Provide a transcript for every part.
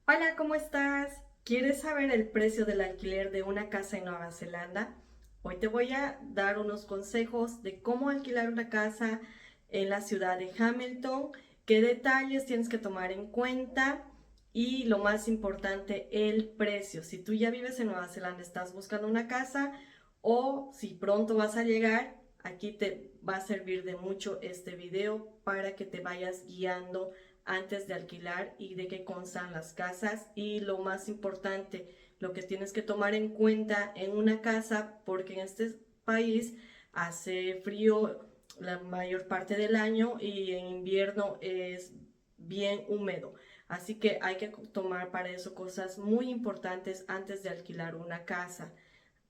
Hola, ¿cómo estás? ¿Quieres saber el precio del alquiler de una casa en Nueva Zelanda? Hoy te voy a dar unos consejos de cómo alquilar una casa en la ciudad de Hamilton, qué detalles tienes que tomar en cuenta y lo más importante, el precio. Si tú ya vives en Nueva Zelanda, estás buscando una casa o si pronto vas a llegar, aquí te va a servir de mucho este video para que te vayas guiando antes de alquilar y de qué constan las casas y lo más importante, lo que tienes que tomar en cuenta en una casa, porque en este país hace frío la mayor parte del año y en invierno es bien húmedo. Así que hay que tomar para eso cosas muy importantes antes de alquilar una casa.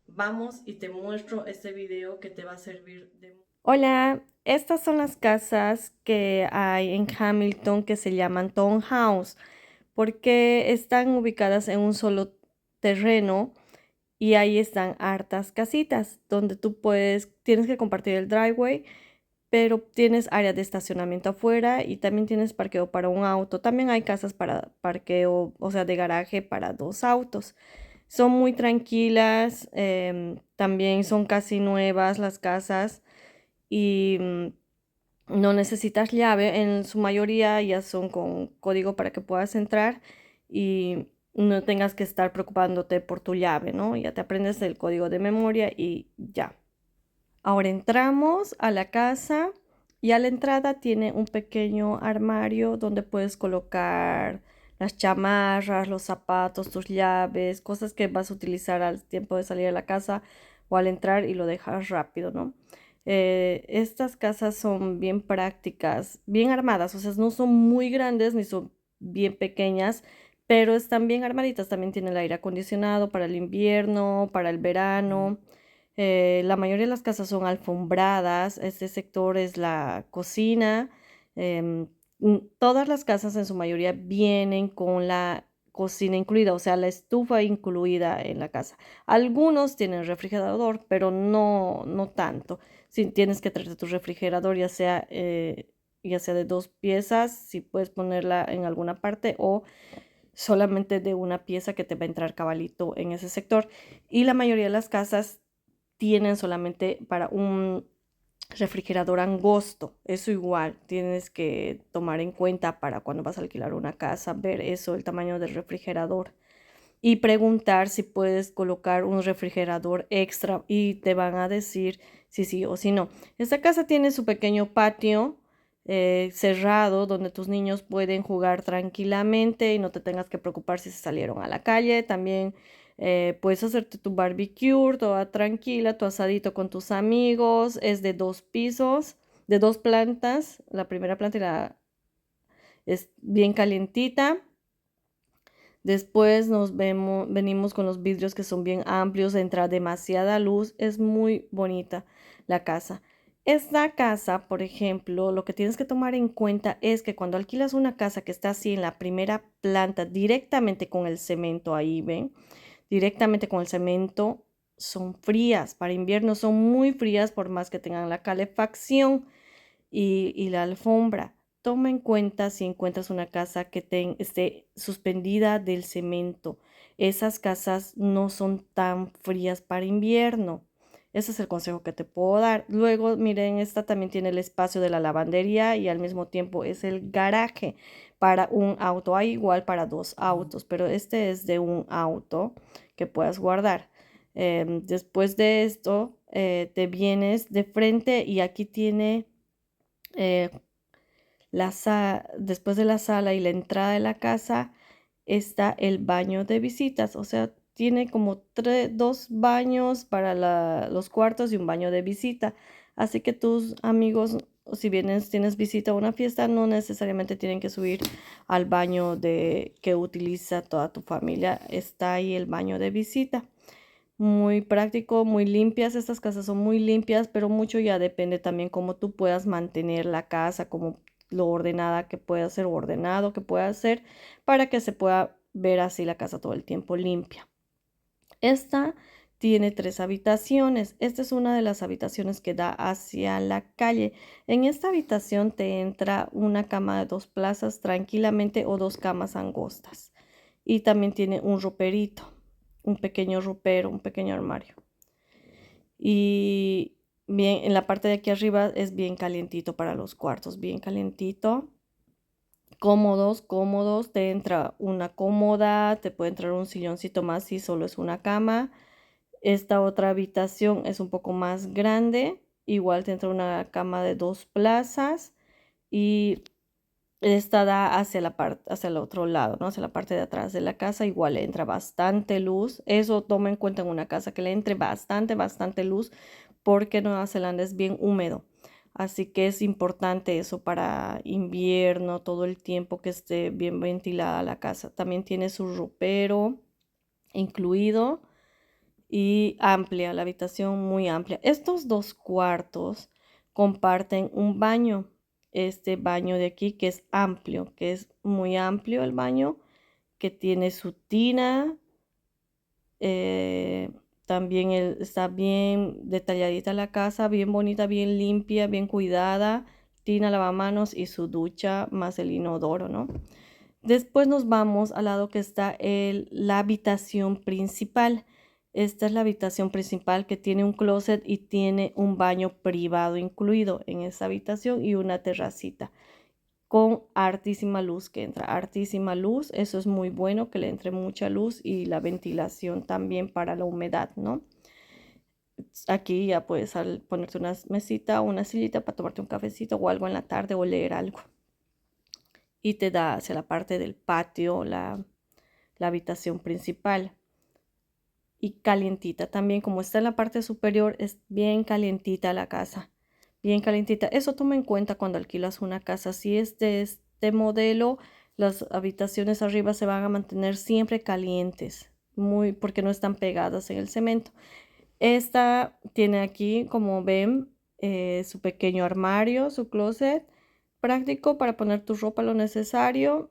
Vamos y te muestro este video que te va a servir de... Hola, estas son las casas que hay en Hamilton que se llaman townhouse porque están ubicadas en un solo terreno y ahí están hartas casitas donde tú tienes que compartir el driveway, pero tienes área de estacionamiento afuera y también tienes parqueo para un auto. También hay casas para parqueo, o sea, de garaje para dos autos. Son muy tranquilas, también son casi nuevas las casas y no necesitas llave, en su mayoría ya son con código para que puedas entrar y no tengas que estar preocupándote por tu llave, ¿no? Ya te aprendes el código de memoria y ya. Ahora entramos a la casa y a la entrada tiene un pequeño armario donde puedes colocar las chamarras, los zapatos, tus llaves, cosas que vas a utilizar al tiempo de salir a la casa o al entrar y lo dejas rápido, ¿no? Estas casas son bien prácticas, bien armadas, o sea, no son muy grandes ni son bien pequeñas, pero están bien armaditas. También tienen el aire acondicionado para el invierno, para el verano. La mayoría de las casas son alfombradas. Este sector es la cocina. Todas las casas en su mayoría vienen con la cocina incluida, o sea, la estufa incluida en la casa. Algunos tienen refrigerador, pero no tanto. Si tienes que traerte tu refrigerador, ya sea de dos piezas, si puedes ponerla en alguna parte o solamente de una pieza que te va a entrar cabalito en ese sector. Y la mayoría de las casas tienen solamente para un refrigerador angosto. Eso igual tienes que tomar en cuenta para cuando vas a alquilar una casa, ver eso, el tamaño del refrigerador y preguntar si puedes colocar un refrigerador extra y te van a decir si sí o si no. Esta casa tiene su pequeño patio cerrado donde tus niños pueden jugar tranquilamente y no te tengas que preocupar si se salieron a la calle. También puedes hacerte tu barbecue toda tranquila, tu asadito con tus amigos. Es de dos pisos, de dos plantas. La primera planta es bien calientita. Después venimos con los vidrios que son bien amplios, entra demasiada luz, es muy bonita la casa. Esta casa, por ejemplo, lo que tienes que tomar en cuenta es que cuando alquilas una casa que está así en la primera planta, directamente con el cemento ahí, ¿ven? Directamente con el cemento, son frías. Para invierno son muy frías por más que tengan la calefacción y la alfombra. Toma en cuenta si encuentras una casa que esté suspendida del cemento. Esas casas no son tan frías para invierno. Ese es el consejo que te puedo dar. Luego, miren, esta también tiene el espacio de la lavandería y al mismo tiempo es el garaje para un auto. Hay igual para dos autos, pero este es de un auto que puedas guardar. Después de esto, te vienes de frente y aquí tiene eh, después de la sala y la entrada de la casa está el baño de visitas, o sea, tiene como dos baños para los cuartos y un baño de visita. Así que tus amigos, o si vienes, tienes visita a una fiesta, no necesariamente tienen que subir al baño que utiliza toda tu familia. Está ahí el baño de visita. Muy práctico, muy limpias. Estas casas son muy limpias, pero mucho ya depende también cómo tú puedas mantener la casa, como lo ordenada que pueda ser o ordenado que pueda ser para que se pueda ver así la casa todo el tiempo limpia. Esta tiene tres habitaciones. Esta es una de las habitaciones que da hacia la calle. En esta habitación te entra una cama de dos plazas tranquilamente o dos camas angostas. y también tiene un roperito, un pequeño ropero, un pequeño armario. Y bien, en la parte de aquí arriba es bien calientito para los cuartos, bien calientito. Cómodos, cómodos, te entra una cómoda, te puede entrar un silloncito más si solo es una cama. Esta otra habitación es un poco más grande, igual te entra una cama de 2 plazas y esta da hacia la parte, hacia el otro lado, ¿no? Hacia la parte de atrás de la casa, igual le entra bastante luz. Eso toma en cuenta en una casa que le entre bastante luz, porque Nueva Zelanda es bien húmedo. Así que es importante eso para invierno, todo el tiempo que esté bien ventilada la casa. También tiene su ropero incluido y amplia, la habitación muy amplia. Estos 2 cuartos comparten un baño. Este baño de aquí que es amplio, que es muy amplio el baño, que tiene su tina. eh, También está bien detalladita la casa, bien bonita, bien limpia, bien cuidada. Tina, lavamanos y su ducha más el inodoro, ¿no? Después nos vamos al lado que está la habitación principal. Esta es la habitación principal que tiene un closet y tiene un baño privado incluido en esa habitación y una terracita con hartísima luz que entra, hartísima luz. Eso es muy bueno, que le entre mucha luz y la ventilación también para la humedad, ¿no? Aquí ya puedes ponerte una mesita o una sillita para tomarte un cafecito o algo en la tarde o leer algo. Y te da hacia la parte del patio, la habitación principal. Y calientita también, como está en la parte superior, es bien calientita la casa, bien calientita. Eso toma en cuenta cuando alquilas una casa. Si es de este modelo, las habitaciones arriba se van a mantener siempre calientes, muy, porque no están pegadas en el cemento. Esta tiene aquí, como ven, su pequeño armario, su closet práctico para poner tu ropa lo necesario,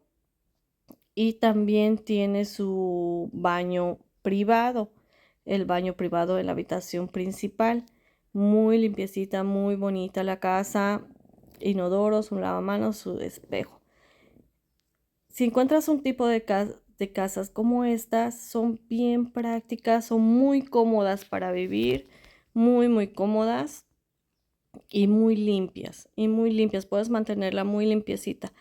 y también tiene su baño privado, el baño privado de la habitación principal. Muy limpiecita, muy bonita la casa, inodoros, un lavamanos, su espejo. Si encuentras un tipo de casas como estas, son bien prácticas, son muy cómodas para vivir, muy cómodas y muy limpias, puedes mantenerla muy limpiecita.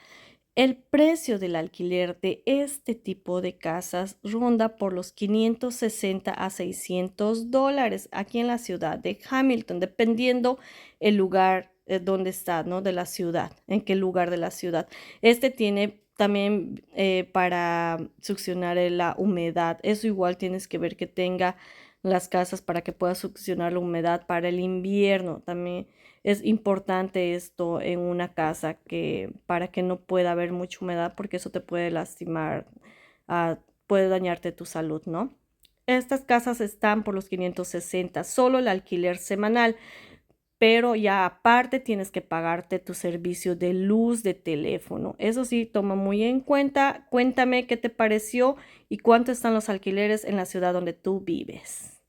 El precio del alquiler de este tipo de casas ronda por los 560 a $600 aquí en la ciudad de Hamilton, dependiendo el lugar donde está, ¿no? De la ciudad, en qué lugar de la ciudad. Este tiene también para succionar la humedad. Eso igual tienes que ver que tenga las casas para que pueda succionar la humedad para el invierno. También es importante esto en una casa, que para que no pueda haber mucha humedad, porque eso te puede lastimar, puede dañarte tu salud, ¿no? Estas casas están por los 560, solo el alquiler semanal, pero ya aparte tienes que pagarte tu servicio de luz de teléfono. Eso sí, toma muy en cuenta. Cuéntame qué te pareció y cuánto están los alquileres en la ciudad donde tú vives.